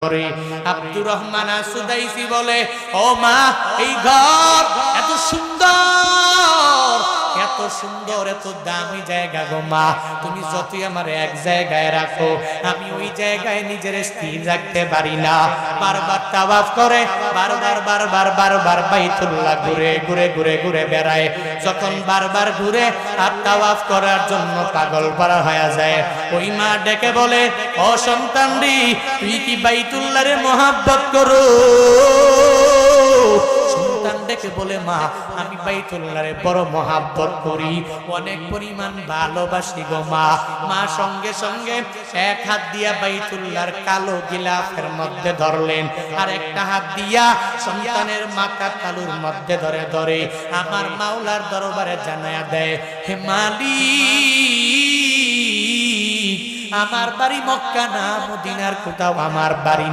করে আব্দুর রহমান সুদাইসি বলে, ও মা, এই ঘর এত সুন্দর, এত সুন্দর, এত দামি জায়গা গো মা, তুমি যতই আমার এক জায়গায় রাখো আমি ওই জায়গায় নিজের স্থির রাখতে পারি না। বারবার তাওয়াফ করে, বারবার বারবার বারবার বাইতুল্লাহ ঘুরে ঘুরে ঘুরে ঘুরে বেড়ায়। যখন বারবার ঘুরে আর তাওয়াফ করার জন্য পাগল পারা হয়ে যায়, ওই মা ডেকে বলে, ও সন্তান রে, তুই কি বাইতুল্লাহরে মহাব্বত করো? সন্তান ডেকে বলে, মা, আমি বাইতুল্লাহরে বড় মহাব্বত করি, অনেক পরিমাণ ভালোবাসি গো মা। মা সঙ্গে সঙ্গে এক হাত দিয়া বাইতুল্লাহর কালো গিলাফের মধ্যে ধরলেন, আর একটা হাত দিয়া সন্তানের মাথা তালুর মধ্যে ধরে ধরে আমার মাওলার দরবারে জানায়া দেয়, হে মালিক, আমার বাড়ি মক্কা না মদিনার কোথাও আমার বাড়ি